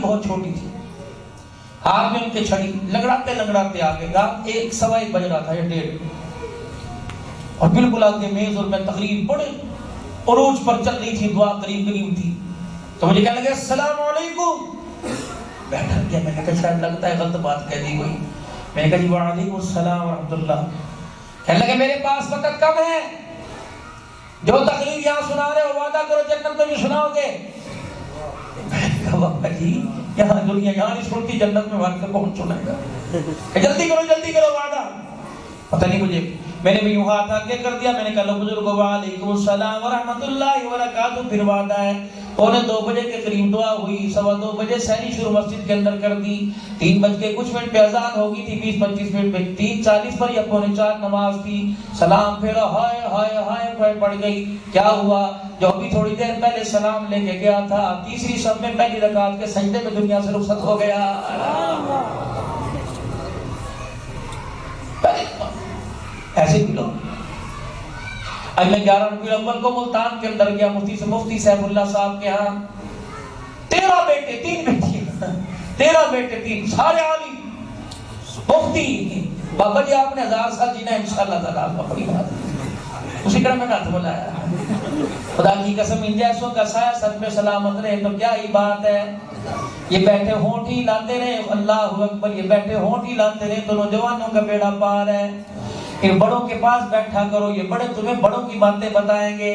بہت چھوٹی تھی، ہاتھ میں ان کے چھڑی، لنگڑاتے لنگڑاتے آگے، رات 1:15 بج رہا تھا یا 1:30، اور بالکل آگے میز اور میں تقریر بڑے عروج پر چل رہی تھی، دعا قریب قریب تھی، تو مجھے کہنے لگے السلام علیکم. میں ڈر گیا، میں نے کہا شاید لگتا ہے غلط بات کہہ دی کوئی. میں نے کہا جی وعلیکم السلام ورحمۃ اللہ. کہنے لگے میرے پاس وقت کم ہے، جو تقریر یہاں سنا رہے ہو وعدہ کرو جنت میں بھی سناؤ گے. میں نے کہا بابا جی یہاں دنیا یہاں نہیں سنتی، جنت میں وعدہ کون سنائے گا؟ جلدی کرو وعدہ. پتہ نہیں مجھے، میں نے بھی یوں ہاتھ آگے کر دیا، میں نے کہا لو بزرگو وعلیکم السلام ورحمۃ اللہ وبرکاتہ. پھر وعدہ ہے. 2:45 بجے کے قریب دعا ہوئی، 2:15 بجے سحری شروع مسجد کے اندر کر دی، 3 بج کے کچھ منٹ پہ اذان ہوگی تھی، 20-25 منٹ پہ 3:40 پر یا 3:45 نماز تھی. سلام پھیرا، ہائے ہائے ہائے پڑ گئی. کیا ہوا؟ جو ابھی تھوڑی دیر پہلے سلام لے کے گیا تھا، تیسری صف میں پہلی رکعت کے سجدے میں دنیا سے رخصت ہو گیا. ایسے بھی لوگ. آج میں 11 ربیع الاول کو ملتان کے اندر گیا، مفتی سیف اللہ صاحب کے ہاں. 13 بیٹے 3 بیٹیاں، 13 بیٹے 3 سارے عالم مفتی. بابا جی آپ نے 1000 سال جینا ہے انشاءاللہ تعالیٰ. آپ کا بڑی بات ہے، اسی طرح میں نے ہاتھ بلایا. خدا کی قسم ان جیسوں کا سایہ سر پہ سلامت رہے تو کیا ہی بات ہے. یہ بیٹھے ہونٹ ہی لاتے رہے، اللہ اکبر، یہ بیٹھے ہونٹ ہی لاتے رہے تو نوجوانوں کا بیڑا پار ہے. ان بڑوں کے پاس بیٹھا کرو، یہ بڑے تمہیں بڑوں کی باتیں بتائیں گے.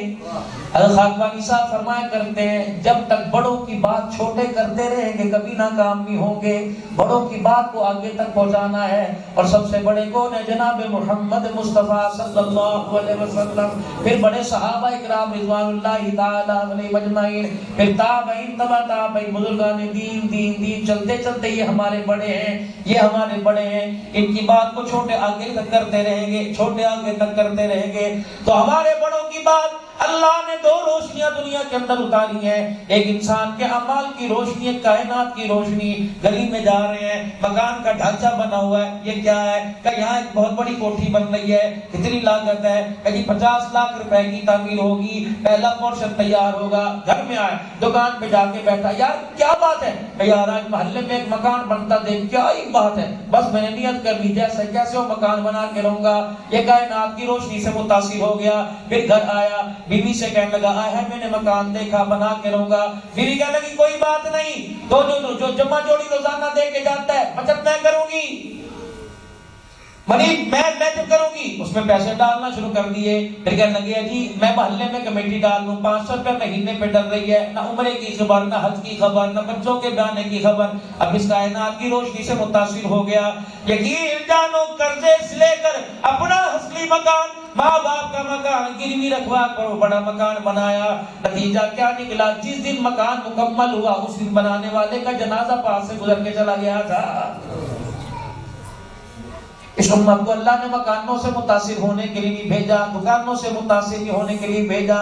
حضرت خاکبانی صاحب فرمایا کرتے ہیں جب تک بڑوں کی بات چھوٹے کرتے رہیں گے کبھی ناکام نہیں ہوں گے. بڑوں کی بات کو آگے تک پہنچانا ہے. اور سب سے بڑے کون ہیں؟ جناب محمد مصطفیٰ صلی اللہ علیہ وسلم. پھر بڑے صحابہ اکرام رضوان اللہ تعالی علیہم اجمعین، پھر تابعین، تبع تابعین، بزرگان دین چلتے چلتے یہ ہمارے بڑے ہیں، یہ ہمارے بڑے ہیں. ان کی بات کو چھوٹے آگے تک کرتے رہیں گے، چھوٹے آگے تک کرتے رہیں گے تو ہمارے بڑوں کی بات. اللہ نے 2 روشنیاں دنیا کے اندر اتاری ہیں، ایک انسان کے اعمال کی روشنی، ایک کائنات کی روشنی. گلی میں جا رہے ہیں، مکان کا ڈھانچہ بنا ہوا ہے، یہ کیا ہے؟ کہ یہاں ایک بہت بڑی کوٹھی بن رہی ہے، کتنی لاگت ہے؟ کہ جی 50 لاکھ روپے کی تعمیر ہوگی، پہلا پورشن تیار ہوگا. گھر میں آئے، دکان پہ جا کے بیٹھا، یار کیا بات ہے؟ کہ یار آج محلے میں ایک مکان بنتا دیکھ، کیا ہی بات ہے، بس میں نے نیت کر لی جیسے کیسے وہ مکان بنا کے رہوں گا. یہ کائنات کی روشنی سے متاثر ہو گیا. پھر گھر آیا، بیوی سے کہنے لگا آیا ہے میں نے مکان دیکھا، بنا کے رہوں گا. بیوی کہنے لگی کوئی بات نہیں، تو جو جمع جوڑی روزانہ دے کے جاتا ہے بچت میں کروں گی، منی میں جب کروں گی. اس میں پیسے ڈالنا شروع کر دیے. پھر کہنے لگے جی میں محلے میں کمیٹی ڈال دوں، 500 روپے مہینے پہ ڈل رہی ہے، نہ عمرے کی خبر، نہ حج کی خبر، نہ بچوں کے بیانے کی خبر. اب اس کائنات کی روشنی سے متاثر ہو گیا. یقین جانو قرضے سے لے کر اپنا اصلی مکان، ماں باپ کا مکان گروی رکھوا کر بڑا مکان بنایا. نتیجہ کیا نکلا؟ جس دن مکان مکمل ہوا اس دن بنانے والے کا جنازہ پاس سے گزر کے چلا گیا تھا. اس امت کو اللہ نے مکانوں سے متاثر ہونے کے لیے بھیجا، دکانوں سے متاثر ہونے کے لیے بھیجا،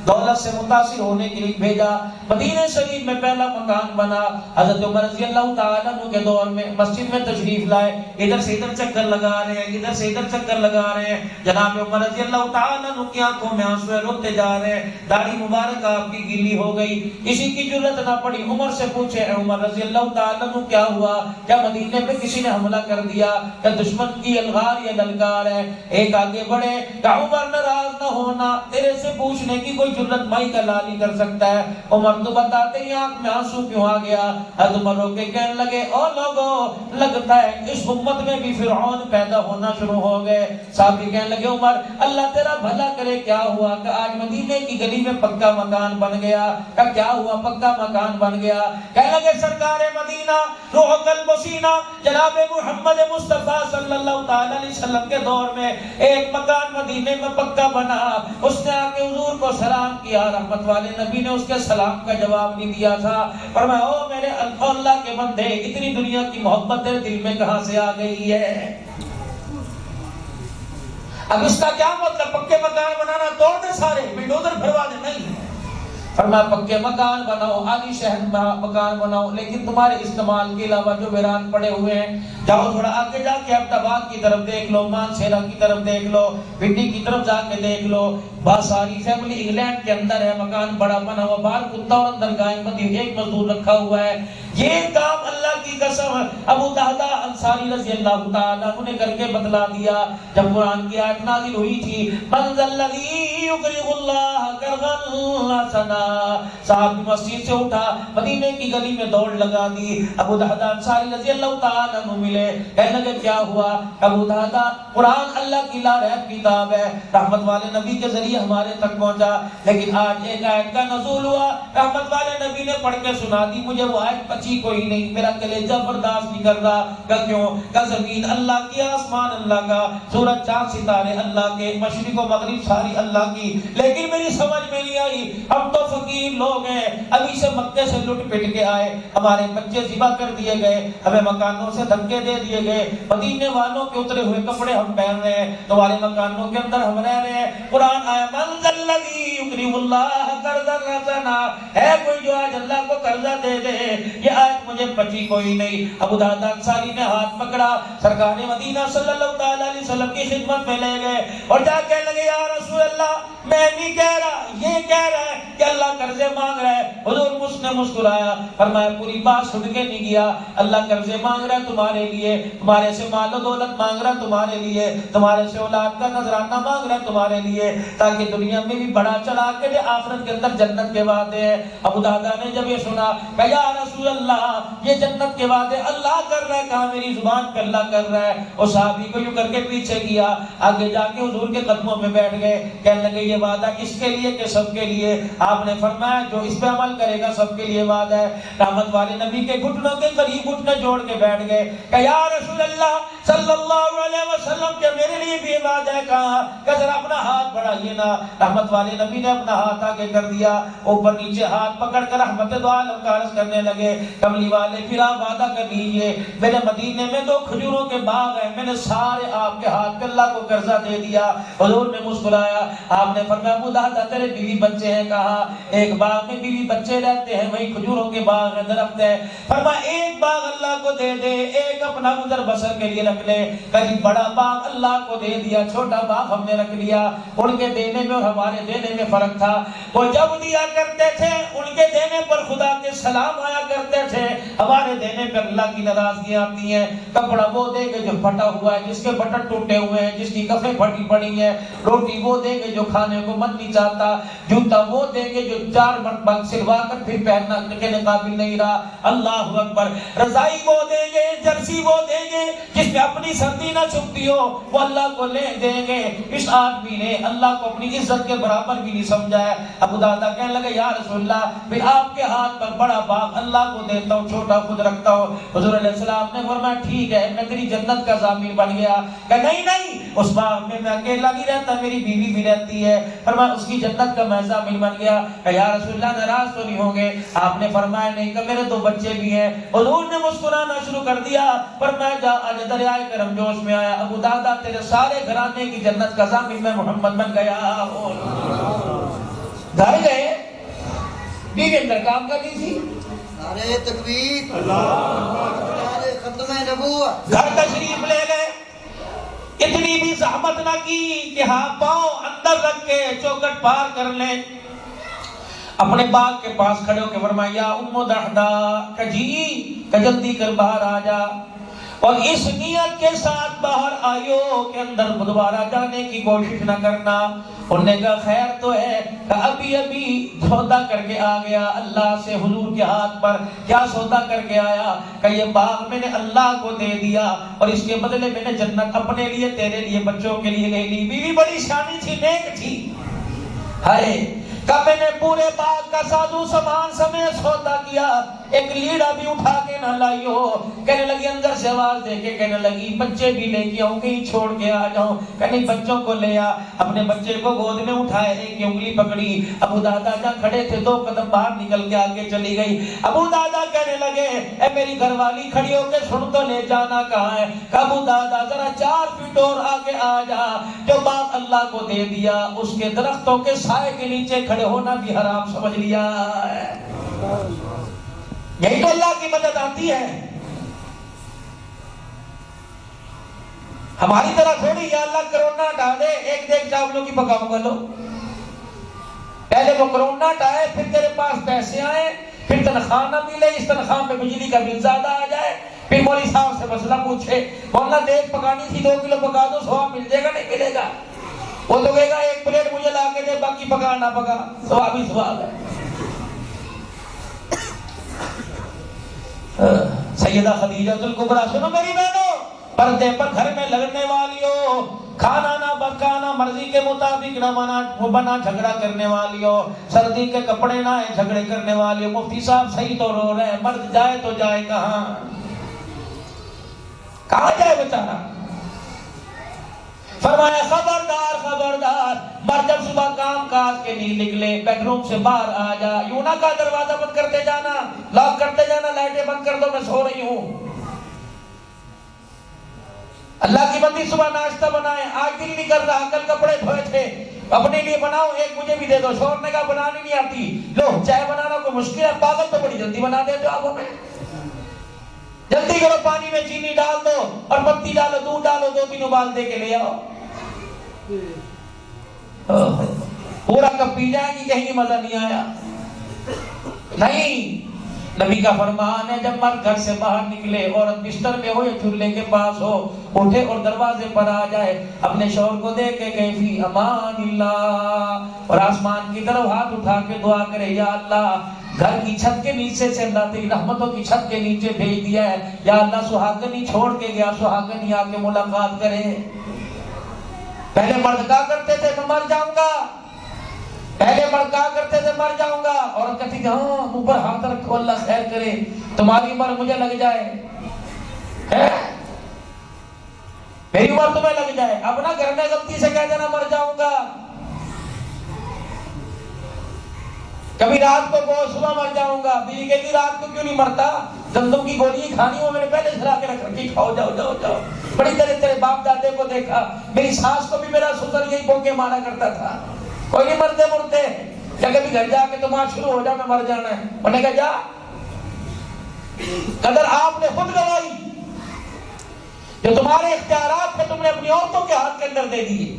دولت سے متاثر ہونے کے لیے بھیجا. مدینہ شریف میں پہلا مکان بنا. حضرت عمر رضی اللہ تعالیٰ عنہ کے دور میں مسجد میں تشریف لائے، ادھر سے ادھر چکر لگا رہے ہیں، ادھر سے ادھر چکر لگا رہے ہیں. جناب عمر رضی اللہ تعالیٰ عنہ کی آنکھوں میں آنسو روتے جا رہے ہیں، داڑھی مبارک آپ کی گیلی ہو گئی. کسی کی جرأت نہ پڑی عمر سے پوچھے اے عمر رضی اللہ تعالیٰ عنہ کیا ہوا؟ کیا مدینے پہ کسی نے حملہ کر دیا؟ کیا دشمن کی الغار یا للکار ہے؟ ایک آگے بڑھے کہ عمر ناراض نہ ہونا، تیرے سے پوچھنے کی کوئی جرأت مائی کا لال ہی کر سکتا ہے. عمر تو بتاتے ہی آنکھ میں آنسو کیوں آ گیا. حضرت عمر رو کے کہنے لگے او لوگوں لگتا ہے اس امت میں بھی فرعون پیدا ہونا شروع ہو گئے. صحابی کہنے لگے عمر اللہ تیرا بھلا کرے کیا ہوا؟ کہ آج مدینے کی گلی میں پکا مکان بن گیا. کہ کیا ہوا؟ پکا مکان بن گیا. کہنے لگے سرکار مدینہ روح قلب و سینہ جناب محمد مصطفیٰ صلی اللہ تعالی علیہ وسلم کے دور میں ایک مکان مدینے میں پکا بنا. اس نے آ کے حضور کو سلام کیا، رحمت والے نبی نے اس کے سلام کا جواب نہیں دیا تھا. فرمایا او میرے اللہ کے بندے اتنی دنیا کی محبت تیرے دل میں کہاں سے آ گئی ہے؟ اب اس کا کیا مطلب؟ پکے مکان بنانا توڑ دے سارے بلڈوزر بھروا دے؟ نہیں. فرمایا پکے مکان بناؤ، عالی شہر مکان بناؤ، لیکن تمہارے استعمال کے علاوہ جو ویران پڑے ہوئے ہیں، جاؤ تھوڑا آگے جا کے احمدآباد کی طرف دیکھ لو، مانسہرہ کی طرف دیکھ لو، پنڈی کی طرف جا کے دیکھ لو، بہت ساری فیملی انگلینڈ کے اندر ہے، مکان بڑا بنا ہوا، باہر کتا اور اندر گائے بندھی، ایک مزدور رکھا ہوا ہے۔ یہ کام اللہ کی قسم ابو دہدہ انصاری رضی اللہ تعالیٰ عنہ نے کر کے بتلا دیا۔ جب قرآن کی آیت نازل ہوئی تھی، من ذا الذی یقرض اللہ قرضا حسنا، صاحب مسجد سے اٹھا، مدینے کی گلی میں دوڑ لگا دی، ابو دہدہ انصاری رضی اللہ تعالیٰ عنہ ملے، کہنے لگے کیا ہوا؟ ابو دہدہ قرآن اللہ کی لارحم کتاب ہے، رحمت والے نبی کے ذریعے ہمارے تک پہنچا، لیکن آج ایک آیت کا نزول ہوا، رحمت والے نبی نے پڑھ کے سنا دی، مجھے وہ آیت پچی کوئی نہیں، میرا کلیجہ برداشت نہیں کر رہا۔ کہ کیوں؟ کہ زمین اللہ کی، آسمان اللہ کا، سورج چاند ستارے اللہ کے، مشرق و مغرب ساری اللہ کی، لیکن میری سمجھ میں نہیں آئی، ہم تو فقیر لوگ ہیں، ابھی سے مکے سے لٹ پٹ کے آئے، ہمارے بچے ذبح کر دیے گئے، ہمیں مکانوں سے دھکے دے دیے گئے، مدینے والوں کے اترے ہوئے کپڑے ہم پہن رہے ہیں، تمہارے مکانوں کے اندر ہم رہ رہے ہیں۔ قرآن آیا من ذا الذی یقرض اللہ قرضا حسنا، ہے کوئی جو آج اللہ کو قرضہ دے دے؟ یہ آیت مجھے پچی کوئی نہیں۔ ابو دہدہ انصاری نے ہاتھ پکڑا، سرکار مدینہ صلی اللہ تعالی علیہ وسلم کی خدمت میں لے گئے اور جا کہنے لگے یا رسول اللہ، میں نہیں کہہ رہا، یہ کہہ رہا ہے کہ اللہ قرضے مانگ رہا ہے۔ حضور نے مسکرایا، فرمایا پوری بات سن کے نہیں گیا، اللہ قرضے مانگ رہا ہے تمہارے لیے، تمہارے سے مال و دولت مانگ رہا ہے تمہارے لیے، تمہارے سے اولاد کا نذرانہ مانگ رہا ہے تمہارے لیے، تاکہ دنیا میں بھی بڑا چلا کے دے، آخرت کے اندر جنت کے وعدے ہیں۔ ابو دہدہ نے جب یہ سنا کہ یا رسول اللہ، یہ جنت کے وعدے اللہ کر رہا ہے، کہاں میری زبان پہ اللہ کر رہا ہے؟ اس صحابی کو یوں کر کے پیچھے کیا، آگے جا کے حضور کے قدموں میں بیٹھ گئے، کہنے لگے یہ وعدہ کس کے لیے کہ سب کے لیے؟ آپ نے فرمایا جو اس پہ عمل کرے گا سب کے لیے وعدہ ہے۔ رحمت والے نبی کے گھٹنوں کے قریب گھٹنے جوڑ کے بیٹھ گئے کہ یا رسول اللہ صلی اللہ علیہ وسلم کہ میرے لیے بھی وعدہ ہے، کہاں؟ کہ ذرا اپنا ہاتھ بڑھائیے نا۔ رحمت والے نبی نے اپنا ہاتھ آگے کر دیا، اوپر نیچے ہاتھ پکڑ کر رحمت دو عالم کا عرض کرنے لگے، کملی والے پھر آپ وعدہ کر لیجئے، میرے مدینے میں 2 کھجوروں کے باغ ہیں، میں نے سارے آپ کے ہاتھ پہ اللہ کو قرضہ دے دیا۔ حضور نے مسکرایا، آپ نے فرمایا ابو دہدہ تیرے بیوی بچے ہیں کہاں؟ ایک باغ میں بیوی بچے رہتے ہیں، وہی کھجوروں کے باغ ہے، درخت ہے۔ فرمایا ایک باغ اللہ کو دے دے، ایک اپنا گزر بسر کے لیے رکھ لے۔ کہیں بڑا باغ اللہ کو دے دیا، چھوٹا باغ ہم نے رکھ لیا۔ ان کے دینے میں اور ہمارے دینے میں فرق تھا، وہ جب دیا کرتے تھے ان کے دینے پر خدا کے سلام آیا کرتے تھے، ہمارے دینے پر اللہ کی ناراضگیاں آتی ہیں۔ کپڑا وہ دے گے جو پھٹا ہوا ہے، جس کے بٹن ٹوٹے ہوئے ہیں، جس کی کفیں پھٹی پڑی ہیں، روٹی وہ دے گے جو کھانے کو من نہیں چاہتا، جوتا وہ دے گے جو 4 مرتبہ سلوا کر پھر پہننا کے قابل نہیں رہا۔ اللہ اکبر۔ رضائی وہ دیں گے، جرسی وہ دیں گے جس میں اپنی سردی نہ چھپتی ہو، وہ اللہ کو لے دیں گے۔ اس آدمی نے اللہ کو اپنی عزت کے برابر بھی نہیں سمجھا ہے۔ ابو دہدہ کہنے لگے یا رسول اللہ، پھر آپ کے ہاتھ پر بڑا باغ اللہ کو دیتا ہوں، چھوٹا خود رکھتا ہوں۔ حضور علیہ السلام نے فرمایا ٹھیک ہے، میں تیری جنت کا ضامن بن گیا۔ کہ نہیں نہیں، اس باغ میں میں اکیلا نہیں رہتا، میری بیوی بھی رہتی ہے۔ فرمایا اس کی جنت کا میں ضامن بن گیا۔ کہ یا رسول اللہ ناراض تو نہیں ہوں گے؟ آپ نے فرمایا نہیں، کہ میرے 2 بچے بھی ہیں۔ حضور نے مسکرانا شروع کر دیا، فرمایا جا آج دریائے کرم جوش میں آیا، ابو دہدہ تیرے سارے گھرانے کی جنت کا ضامن میں محمد بن گیا۔ گھر گئے، بیوی اندر کام کر رہی تھی، نعرہ تکبیر، نعرہ ختم نبوت، گھر تشریف لے گئے، اتنی بھی زحمت نہ کی کہ ہاں پاؤں اندر رکھ کے چوکٹ پار کر لیں۔ اپنے باغ کے پاس کھڑے ہو کے فرمایا یا ام دہدہ، کہ جی کہ جلدی کر باہر آ جا، اور اس نیت کے ساتھ باہر آئیو کہ اندر دوبارہ جانے کی کوشش نہ کرنا۔ انہوں نے کہا خیر تو ہے، کہ ابھی ابھی سودا کر کے آ گیا اللہ سے، حضور کے ہاتھ پر کیا سودا کر کے آیا؟ کہ یہ باغ میں نے اللہ کو دے دیا اور اس کے بدلے میں نے جنت اپنے لیے، تیرے لیے، بچوں کے لیے لے لی۔ بیوی بڑی شانی تھی، نیک تھی، ہائے کہ میں نے پورے باغ کا سازو سامان سمیت سودا کیا، ایک لیڑا بھی اٹھا کے نہ لائی ہو. کہنے لگی اندر سے آواز دے کے کہنے لگی بچے بھی لے کے آؤں کہیں چھوڑ کے آ جاؤں. کہنے بچوں کو لے آ. اپنے بچے کو گود میں اٹھائے, ایک کی انگلی پکڑی. ابو دادا جہاں کھڑے تھے 2 قدم باہر نکل کے آگے چلی گئی. ابو دادا کہنے لگے اے میری گھر والی کھڑی ہو کے سن تو لے جانا کہاں ہے. ابو دادا ذرا 4 فٹ اور آگے آ جا. جو باپ اللہ کو دے دیا اس کے درختوں کے سائے کے نیچے کھڑے ہونا بھی حرام سمجھ لیا ہے. یہی تو اللہ کی مدد آتی ہے. ہماری طرح تھوڑی یا اللہ کرونا ڈالے ایک دیکھ چاولوں کی پکاؤں گا. لو پہلے وہ کرونا ڈالے پھر تیرے پاس پیسے آئے پھر تنخواہ نہ ملے, اس تنخواہ میں بجلی کا بل زیادہ آ جائے, پھر مولوی صاحب سے مسئلہ پوچھے مولانا دیکھ پکانی تھی 2 کلو پکا دو, ثواب مل جائے گا نہیں ملے گا. وہ تو کہے گا 1 پلیٹ مجھے لا کے دے باقی پکا نہ پکا, ثواب ہی ثواب ہے. سیدہ خدیجہ الکبریٰ سنو میری بہنوں, پردے پر گھر میں لگنے والی ہو, کھانا نہ پکانا مرضی کے مطابق نہ بنا جھگڑا کرنے والی ہو, سردی کے کپڑے نہ جھگڑے کرنے والی ہو. مفتی صاحب صحیح تو رو رہے ہیں, مرد جائے تو جائے کہاں جائے بیچارہ. فرمایا خبردار خبردار, مرد جب صبح کام کاج کے لیے نکلے بیڈ روم سے باہر آ جا, یوں نہ کا دروازہ بند کرتے جانا, لاک کرتے جانا, لائٹیں بند کر دو میں سو رہی ہوں. اللہ کی بندی صبح ناشتہ بنائے, آج دل نہیں کر رہا, کل کپڑے دھوئے تھے, اپنے لیے بناؤ, ایک مجھے بھی دے دو. شوہر نے کہا بنانی نہیں آتی, لو چائے بنانا کوئی مشکل ہے, پاگل تو بڑی جلدی بنا دیتے ہو آپ ہمیں, جلدی کرو پانی میں چینی ڈال دو اور پتی ڈالو, دودھ ڈالو, 2-3 ابال دے کے لے آؤ. پورا کپ پی جائیں گی, کہیں گے مزہ نہیں آیا. نہیں, نبی کا فرمان ہے جب مرد گھر سے باہر نکلے, عورت بستر میں ہو یا چولہے کے پاس ہو, اٹھے اور دروازے پر آ جائے, اپنے شوہر کو دیکھ کے کہے فی امان اللہ, اور آسمان کی طرف ہاتھ اٹھا کے دعا کرے یا اللہ گھر کی چھت کے نیچے سے اللہ تیری رحمتوں کی چھت کے نیچے بھیج دیا ہے, یا اللہ سہاگنی چھوڑ کے گیا, سہاگنی آ کے ملاقات کرے. پہلے مرد کہا کرتے تھے میں مر جاؤں گا, پہلے مرد کہا کرتے تھے مر جاؤں گا, عورت کہتی تھی ہاں منہ پر ہاتھ رکھو اللہ خیر کرے, تمہاری عمر مجھے لگ جائے, میری عمر تمہیں لگ جائے. اب نہ گھر میں غلطی سے کہہ دینا مر جاؤں گا. کبھی رات کو بہت صبح مر جاؤں گا, بیوی کہتی رات کو کیوں نہیں مرتا, گندم کی گولی کھانی ہو میں نے پہلے سے لا کے رکھ رکھی, کھاؤ جاؤ جاؤ جاؤ. بڑی تیرے باپ دادے کو دیکھا, میری ساس کو بھی میرا سسر یہی بوکے مارا کرتا تھا, کوئی نہیں مرتے مرتے, یا کبھی گھر جا کے تمہارا شروع ہو جا میں مر جانا ہے. انہوں نے کہا جا, قدر آپ نے خود گوائی, جو تمہارے اختیارات تھے تم نے اپنی عورتوں کے ہاتھ کے اندر دے دیے.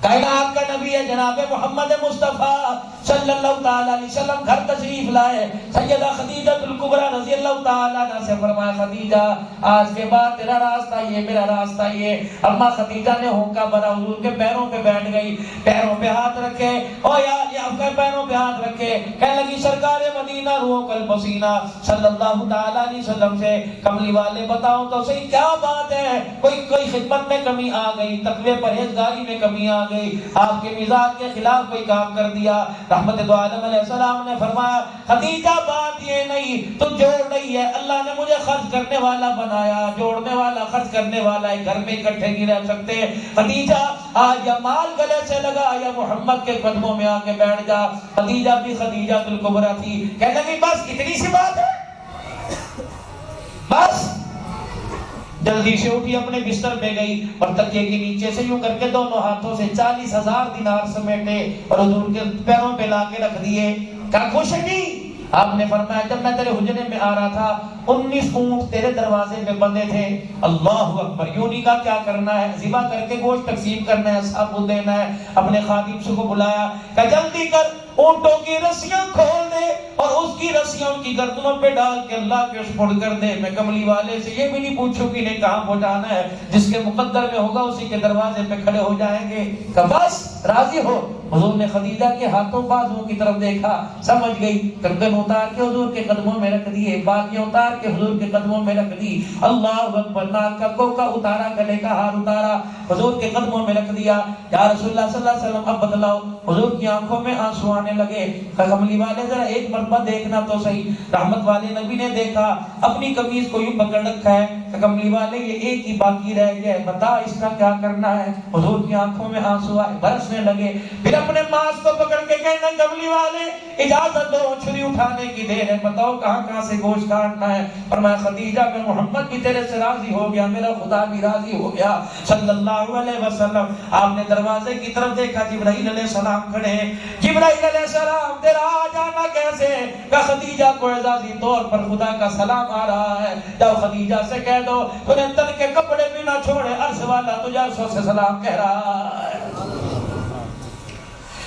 کائنات کا نبی ہے جناب محمد مصطفیٰ صلی اللہ تعالی علیہ وسلم گھر تشریف لائے. سیدہ خدیجہ الکبریٰ رضی اللہ تعالی عنہا سے فرمایا خدیجہ آج کے بعد تیرا راستہ یہ, میرا راستہ یہ. اما خدیجہ نے ہونکا بھرا, حضور کے پیروں پہ بیٹھ گئی, پیروں پہ ہاتھ رکھے, او یار یہ آپ کے پیروں پہ ہاتھ رکھے, کہنے لگی سرکار مدینہ روح الپسینہ صلی اللہ تعالی علیہ وسلم سے کملی والے بتاؤ تو صحیح کیا بات ہے, کوئی خدمت میں کمی آ گئی, تقوی پرہیزگاری میں کمی آ گئی, آپ کے مزاج کے خلاف کوئی کام کر دیا. رحمت دو عالم علیہ السلام نے فرمایا خدیجہ بات یہ نہیں تو جوڑ رہی ہے, اللہ نے مجھے خرچ کرنے والا بنایا, جوڑنے والا خرچ کرنے والا ہے, گھر میں اکٹھے نہیں رہ سکتے. خدیجہ آج یا مال گلے سے لگا یا محمد کے قدموں میں آ کے بیٹھ جا. خدیجہ بھی خدیجہ الکبریٰ تھی, کہنے لگی بس اتنی سی بات ہے, بس. جلدی سے اٹھی اپنے بستر پہ گئی اور تکیے کے نیچے سے یوں کر کے دونوں ہاتھوں سے 40,000 دینار سمیٹے اور حضور کے پیروں پہ لا کے رکھ دیے. کیا خوش ہے جی؟ آپ نے فرمایا جب میں تیرے حجرے میں آ رہا تھا 19 اونٹ تیرے دروازے میں بندے تھے. اللہ اکبر. یوں نہیں کہا کیا کرنا ہے, ذبح کر کے گوشت تقسیم کرنا ہے, اصحاب کو دینا ہے. اپنے خادم سے کو بلایا کہ جلدی کر اونٹوں کی رسیاں کھول دے اور اس کی رسیاں ان کی گردنوں پہ ڈال کے اللہ کے سپرد کر دے. میں کملی والے سے یہ بھی نہیں پوچھوں کہ انہیں کہاں پہنچانا ہے, جس کے مقدر میں ہوگا اسی کے دروازے پہ کھڑے ہو جائیں گے. کہ بس راضی ہو, حضور نے خدیجہ کے ہاتھوں بازوں کی طرف دیکھا، سمجھ گئی، گردن اتار کے حضور کے قدموں میں رکھ دیے، بالیاں اتار کے حضور کے قدموں میں رکھ دی، اللہ اکبر، ناک کا کوکا اتارا، گلے کا ہار اتارا، حضور کے قدموں میں رکھ دیا۔ یا رسول اللہ صلی اللہ علیہ وسلم اب بدلاؤ۔ حضور کی آنکھوں میں آنسو آنے لگے۔ کملی والے ذرا ایک مرتبہ دیکھنا تو صحیح۔ رحمت والے نبی نے دیکھا، اپنی قمیض کو یوں پکڑ رکھا ہے، کملی والے یہ ایک ہی باقی رہ گیا ہے، بتا اس کا کیا کرنا ہے۔ حضور کی آنکھوں میں آنسو آئے، برسنے لگے، پھر اپنے ماس کو پکڑ کے کہنا کملی والے اجازت دو، چھری اٹھانے کی دیر ہے، بتاؤ کہاں کہاں سے گوشت کاٹنا ہے۔ فرمایا خدیجہ میں محمد بھی تیرے سے راضی ہو گیا، میرا خدا بھی راضی ہو گیا صلی اللہ علیہ وسلم۔ آپ نے دروازے کی طرف دیکھا، جبرائیل علیہ السلام کھڑے ہیں۔ جبرائیل علیہ السلام تیرا آ جانا کیسے؟ کہ خدیجہ کو اعزازی طور پر خدا کا سلام آ رہا ہے، جب خدیجہ سے کہہ دو تجھے تن کے کپڑے بھی نہ چھوڑے، عرش والا تجھے عرشوں سے سلام کہہ رہا ہے۔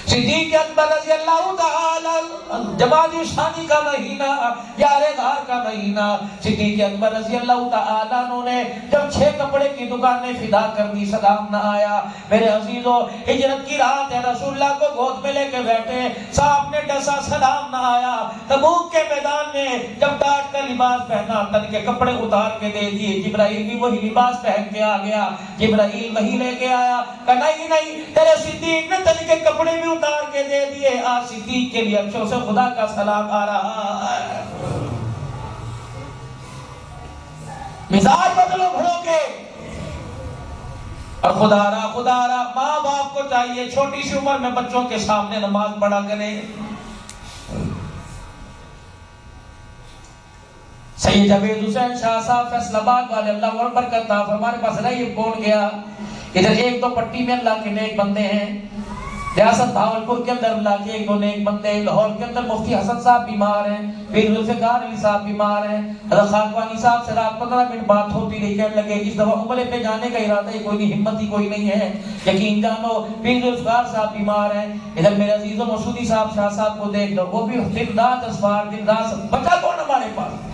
صدیق اکبر رضی اللہ تعالی، جمادی ثانی کا مہینہ، یار غار کا مہینہ، صدیق اکبر رضی اللہ تعالی عنہ نے جب 6 کپڑے کی دکانیں فدا کر دی، سلام نہ آیا۔ میرے عزیزو، ہجرت کی رات ہے، رسول اللہ کو گود میں لے کے بیٹھے، صاحب نے ڈسا، سلام نہ آیا۔ تبوک کے میدان میں جب ڈاٹ کا لباس پہنا، تن کے کپڑے اتار کے دے دیے، جبرائیل بھی وہی لباس پہن کے آ گیا، جبرائیل وہی لے کے آیا کہ نہیں نہیں، تیرے صدیق نے تن کے کپڑے بھی اتار کے دے دیے، آج صدیق کے لیے عرشوں سے خدا کا سلام آ رہا ہے۔ مزاج بدلو بھرو کے، اور خدا را ماں باپ کو چاہیے چھوٹی سی عمر میں بچوں کے سامنے نماز پڑھا کریں۔ سید جاوید حسین شاہ صاحب فیصل آباد والے، اللہ اکبر کرتا، ہمارے پاس رہی کون گیا؟ ادھر ایک تو پٹی میں اللہ کے نیک بندے ہیں، ریاست بھاولپور کے اندر اللہ کے ایک دو نیک بندے، لاہور کے اندر مفتی حسن صاحب بیمار ہیں، پیر ذوالفقار علی صاحب بیمار ہیں، حضرت خاکوانی صاحب سے رات 15 منٹ بات ہوتی رہی، کہنے لگے اس دفعہ عمرے پہ جانے کا ارادہ ہی کوئی نہیں، ہمت ہی کوئی نہیں ہے، یقین جانو پیر ذوالفقار صاحب بیمار ہیں۔ ادھر میرے عزیزو مسعودی صاحب شاہ صاحب کو دیکھ لو، وہ بھی دن رات اسفار، دن رات، بچہ کون ہمارے پاس؟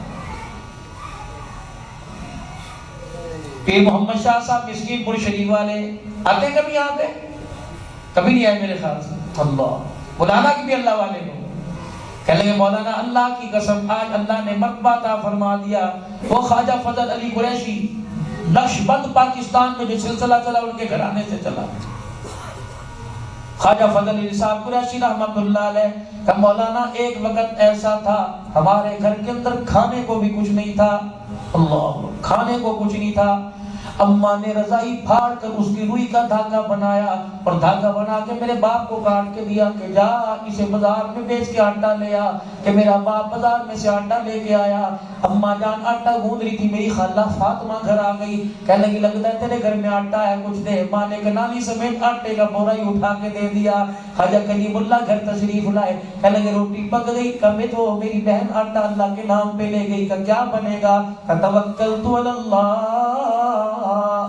پیر محمد شاہ صاحب مسکین پور شریف والے آتے ہیں کبھی یہاں پہ؟ کبھی نہیں آئے میرے خیال سے۔ اللہ مولانا کی بھی اللہ والے کو کہنے لگے مولانا اللہ کی قسم آج اللہ نے مرتبہ عطا فرما دیا، وہ خواجہ فضل علی قریشی نقش بند پاکستان میں جو سلسلہ چلا ان کے گھرانے سے چلا، خواجہ فضل علی صاحب قریشی رحمت اللہ علیہ کہ مولانا ایک وقت ایسا تھا ہمارے گھر کے اندر کھانے کو بھی کچھ نہیں تھا، اللہ کھانے کو کچھ نہیں تھا، اماں نے رضائی پھاڑ کر اس کی روئی کا دھاگا بنایا اور دھاگا بنا کے میرے باپ کو کاٹ کے دیا کہ جا اسے بازار میں بیچ کے آٹا لے آ، کہ میرا باپ بازار میں سے آٹا لے کے آیا، اماں جان آٹا گوندھ رہی تھی، میری خالہ فاطمہ گھر آ گئی، کہنے لگی لگتا ہے تیرے گھر میں آٹا ہے کچھ دے، ماں نے کنالی سمیت آٹے کا بورا ہی اٹھا کے دے دیا، خواجہ کلیم اللہ گھر تشریف لائے، کہنے لگے روٹی پک گئی، کہ تو میری بہن آٹا اللہ کے نام پہ لے گئی، کہ کیا بنے گا؟ کہ توکلت علی اللہ،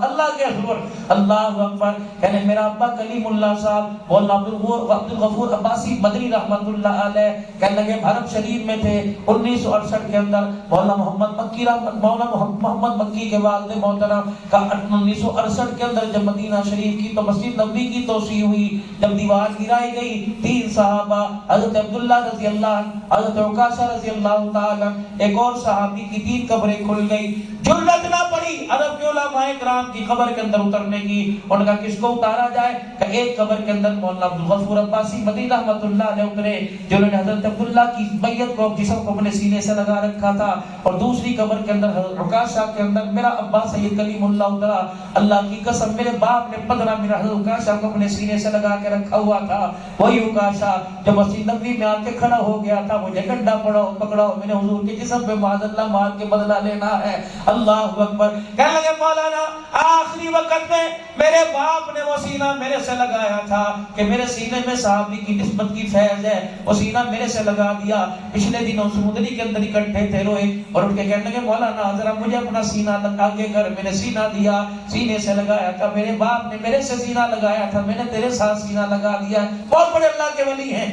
اللہ کے حضور، اللہ اکبر، کہنے میرا ابا کلیم اللہ صاحب مولانا عبد الغفور عباسی مدنی رحمت اللہ علیہ کہنے لگے بھارت شریف میں تھے 1968 کے اندر، مولانا محمد مکی مولانا محمد مکی کے والد محترم کا 1968 کے اندر جب مدینہ شریف کی تو مسجد نبوی کی توسیع ہوئی، جب دیوار گرائی گئی، 3 صحابہ حضرت عبداللہ رضی اللہ عنہ، حضرت عکاشہ رضی اللہ تعالی، ایک اور صحابی کی 3 قبریں کھل گئی، جرأت نہ پڑی عرب کے علماء کرام کی قبر کے اندر اترنے کی، ان کا کس کو اتارا جائے کہ ایک قبر کے اندر مولانا عبد الغفور عباسی مدنی رحمت اللہ علیہ اترے، جنہوں نے حضرت عبداللہ کی میت کو جسم کو اپنے سینے سے لگا رکھا تھا، اور دوسری قبر کے اندر حضرت عکاشہ کے اندر میرا ابا سید کلیم اللہ اترا، اللہ کی قسم میرے باپ نے 15 منٹ حضرت عکاشہ کو اپنے سینے سے لگا کے رکھا ہوا تھا، وہی عکاشہ جو مسجد نبوی میں آ کے کھڑا ہو گیا تھا، مجھے ڈنڈا پکڑاؤ میں نے حضور کے جسم پہ معاذ اللہ مار کے بدلہ لینا ہے، اللہ اکبر، کہنے لگے مولانا آخری وقت میں میرے باپ نے وہ سینہ میرے سے لگایا تھا کہ میرے سینے میں صحابی کی نسبت کی فیض ہے، وہ سینہ میرے سے لگا دیا، پچھلے دنوں سمندری کے اندر اکٹھے تھے روئے اور اٹھ کے کہنے لگے مولانا ذرا مجھے اپنا سینہ آگے کر، میں نے سینہ دیا، سینے سے لگایا تھا، میرے باپ نے میرے سے سینہ لگایا تھا، میں نے تیرے ساتھ سینہ لگا دیا، بہت بڑے اللہ کے ولی ہیں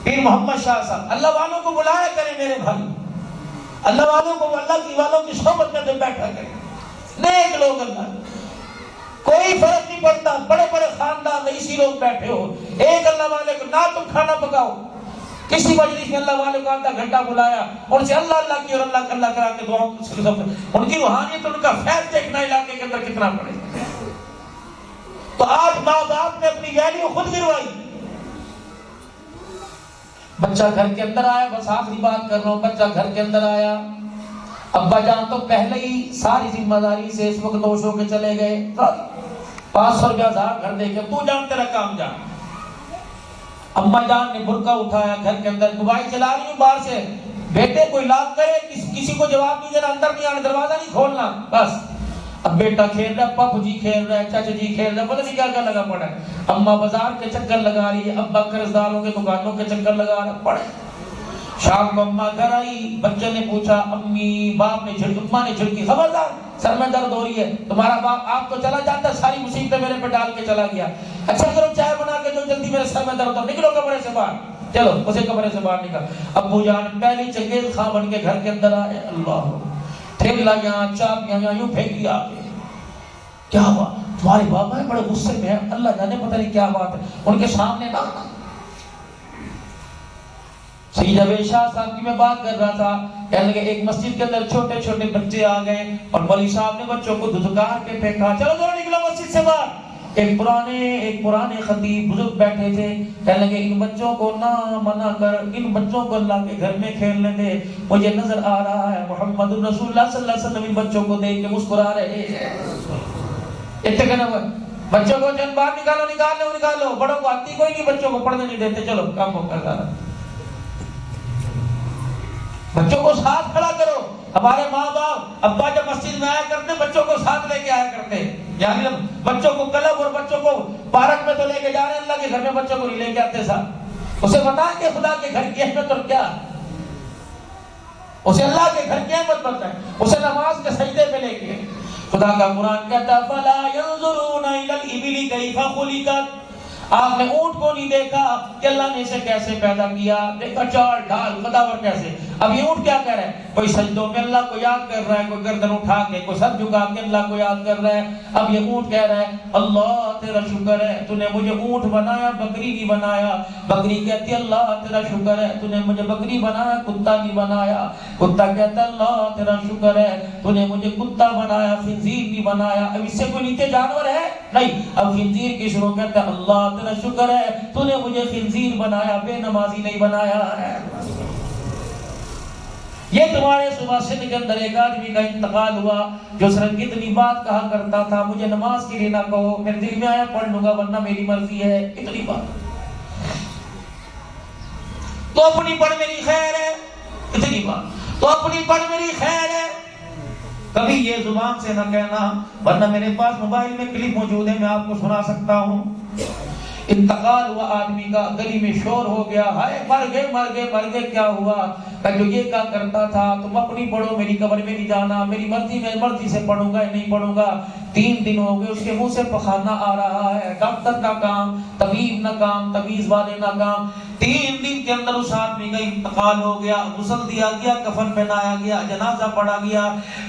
پیر محمد شاہ صاحب، اللہ والوں کو بلایا کریں میرے بھائی، اللہ والوں کو اللہ کی والوں کی صحبت میں بیٹھا کریں، نیک لوگ اللہ کوئی فرق نہیں پڑتا، بڑے بڑے خاندان میں اسی لوگ بیٹھے ہو، ایک اللہ والے کو نہ تم کھانا پکاؤ، کسی مجلس میں اللہ والے کو آدھا گھنٹہ بلایا، ان سے اللہ اللہ کی اور اللہ کرا کے دعاؤں ان کی روحانیت، ان کا فیض دیکھنا علاقے کے اندر کتنا پڑے۔ تو آج ماں باپ نے اپنی ویلیو خود گروائی۔ بچہ گھر کے اندر آیا، بس آخری بات کر رہا ہوں، بچہ گھر کے اندر آیا، ابا جان تو پہلے ہی ساری ذمہ داری سے اس وقت ہوش ہو کے چلے گئے، 500 روپیہ ہزار گھر دے کے تو جان تیرا کام جان۔ اما جان نے برقع اٹھایا، گھر کے اندر موبائل چلا رہی ہوں باہر سے، بیٹے کوئی لاک کرے، کسی کو جواب نہیں دینا، اندر نہیں آنا، دروازہ نہیں کھولنا، بس۔ اب بیٹا کھیل رہا ہے، پاپو جی کھیل رہا ہے، چاچا جی کھیل رہا ہے، پتہ نہیں کیا کیا لگا پڑا ہے، اما بازار کے چکر لگا رہی ہے، ابا قرضداروں کے دکانوں کے چکر لگا رہا پڑے۔ شام کو اما گھر آئی، بچے نے پوچھا، امی باپ نے جھڑکی، اماں نے جھڑکی، خبردار سر میں درد ہو رہی ہے، تمہارا باپ آپ تو چلا جاتا ہے، ساری مصیبتیں میرے پہ ڈال کے چلا گیا، اچھا کرو چائے بنا کے دو جلدی، میرے سر میں درد ہو، نکلو کمرے سے باہر، چلو اسے کمرے سے باہر نکل۔ ابو جان پہلی چنگیز خاں بن کے گھر کے اندر آئے، اللہ ٹھیلا یہاں، چابیاں یہاں، یوں پھینک دیا آگے۔ کیا ہوا؟ تمہارے بابا ہے بڑے غصے میں ہے، اللہ جانے پتہ نہیں کیا بات ہے، ان کے سامنے نہ۔ سید ابے شاہ صاحب کی میں بات کر رہا تھا، کہنے لگے ایک مسجد کے اندر چھوٹے چھوٹے بچے آ گئے اور مولوی صاحب نے بچوں کو دھتکار کے پھینکا، چلو ذرا نکلو مسجد سے باہر۔ ایک پرانے خطیب بزرگ بیٹھے تھے، کہنے لگے ان بچوں کو نہ منع کر، ان بچوں کو اللہ کے گھر میں کھیلنے دے، مجھے نظر آ رہا ہے محمد رسول اللہ صلی اللہ علیہ وسلم ان بچوں کو دیکھ کے مسکرا رہے ہیں۔ اتنے کہنا ہوا بچوں کو جن باہر نکالو، بڑوں کو آتی کوئی نہیں، بچوں کو پڑھنے نہیں دیتے، چلو کام ہو کر رہا۔ بچوں کو ساتھ کھڑا کرو۔ ہمارے ماں باپ ابا جب مسجد میں آیا کرتے بچوں کو ساتھ لے کے آیا کرتے، یعنی بچوں کو کلب اور بچوں کو پارک میں تو لے کے جا رہے ہیں، اللہ کے گھر میں بچوں کو نہیں لے کے آتے ساتھ، اسے بتائیں کہ خدا کے گھر کی اہمیت اور کیا، اسے اللہ کے گھر کی اہمیت بتائیں، اسے نماز کے سجدے پہ لے کے۔ خدا کا قرآن کہتا ہے فَلَا يَنظُرُونَ إِلَى الْإِبِلِ كَيْفَ خُلِقَتْ، آپ نے اونٹ کو نہیں دیکھا کہ اللہ نے اسے کیسے پیدا کیا، دیکھا چال ڈھال قداور کیسے۔ اب یہ اونٹ کیا کہہ رہا ہے؟ کوئی سجدوں میں اللہ کو یاد کر رہا ہے، کوئی گردن اٹھا کے، کوئی سر جھکا کے اللہ کو یاد کر رہا ہے۔ اب یہ اونٹ کہہ رہا ہے اللہ تیرا شکر ہے، تو نے مجھے اونٹ بنایا، بکری نہیں بنایا۔ بکری کہتی ہے اللہ تیرا شکر ہے، تو نے مجھے بکری بنایا، کتا نہیں بنایا۔ کتا کہتا ہے اللہ تیرا شکر ہے، تو نے مجھے کتا بنایا، خنزیر نہیں بنایا۔ اب اس سے کوئی نیچے جانور ہے؟ نہیں۔ اب خنزیر کی شروع کہتا ہے اللہ تیرا شکر ہے، تو نے مجھے خنزیر بنایا، بے نمازی نہیں بنایا ہے۔ یہ تمہارے صبح سندھ کے اندر ایک آدمی کا انتقال ہوا جو سرنگ اتنی بات کہا کرتا تھا، مجھے نماز کے لیے نہ کہو، میرے دل میں آیا پڑھ لوں گا ورنہ میری مرضی ہے، اتنی بات تو اپنی پڑھ میری خیر ہے، اتنی بات تو اپنی پڑھ میری خیر ہے۔ کبھی یہ زبان سے نہ کہنا، ورنہ میرے پاس موبائل میں کلپ موجود ہے، میں آپ کو سنا سکتا ہوں۔ انتقال ہوا آدمی کا، گلی میں شور ہو گیا، ہائے مر گئے، کیا ہوا؟ کہ جو یہ کہا کرتا تھا تم اپنی پڑھو، میری قبر میں نہیں جانا، میری مرضی سے پڑھوں گا یا نہیں پڑھوں گا۔ 3 دن ہو گئے، اس کے منہ سے پخانہ آ رہا ہے، ڈاکٹر نہ کام، طبیب نہ کام، تمیز والے نہ کام۔ 3 دن کے اندر اس آدمی کا انتقال ہو گیا، غسل دیا گیا، کفن پہنایا گیا، جنازہ پڑھا گیا۔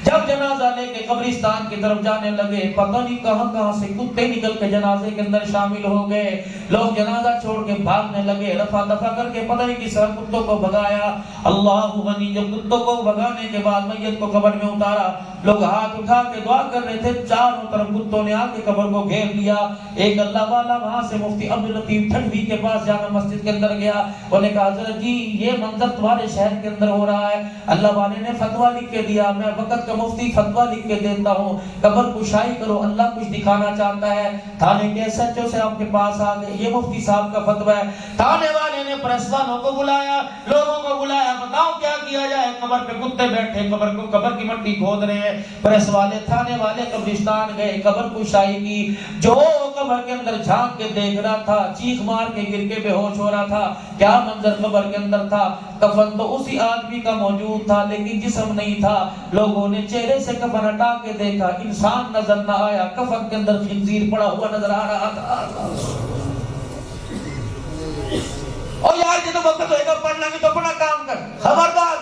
جب جنازہ لے کے قبرستان کی طرف جانے لگے، پتہ نہیں کہاں سے کتے نکل کے جنازے کے اندر شامل ہو گئے۔ لوگ جنازہ چھوڑ کے بھاگنے لگے، رفع دفع کر کے پتہ نہیں کس طرح کتوں کو بھگایا۔ اللہ غنی، جب کتوں کو بھگانے کے بعد میت کو قبر میں اتارا، لوگ ہاتھ اٹھا کے دعا کر رہے تھے، چاروں طرف کتوں نے آ کے قبر کو گھیر لیا۔ ایک اللہ والا وہاں سے مفتی عبداللطیف ٹھنڈوی کے پاس جامع مسجد کے اندر گیا، انہوں نے کہا حضرت جی یہ منظر تمہارے شہر کے اندر ہو رہا ہے، اللہ والے نے فتویٰ لکھ کے دیا، میں وقت کا مفتی فتویٰ لکھ کے دیتا ہوں، قبر کشائی کرو، اللہ کچھ دکھانا چاہتا ہے۔ تھانے کے ایس ایچ او سے آپ کے پاس آ گئے، یہ مفتی صاحب کا فتویٰ ہے۔ تھانے والے نے پریس والوں کو بلایا، لوگوں کو بلایا، بتاؤ کیا کیا جائے؟ قبر پہ کتے بیٹھے، قبر کی مٹی کھود رہے ہیں۔ پریس والے تھانے والے قبرستان گئے، قبر کشائی کی۔ جو قبر کے اندر جھانک کے دیکھ رہا تھا، چیخ مار کے گر کے بے ہوش ہو رہا تھا۔ کیا منظر قبر کے اندر تھا؟ کفن تو اسی آدمی کا موجود تھا لیکن جسم نہیں تھا۔ لوگوں نے چہرے سے کفن ہٹا کے دیکھا، انسان نظر نہ آیا، کفن کے اندر خنزیر پڑا ہوا نظر آ رہا تھا۔ اور یار جب وقت ہوئے گا پڑھنا بھی تو اپنا کام کر، خبردار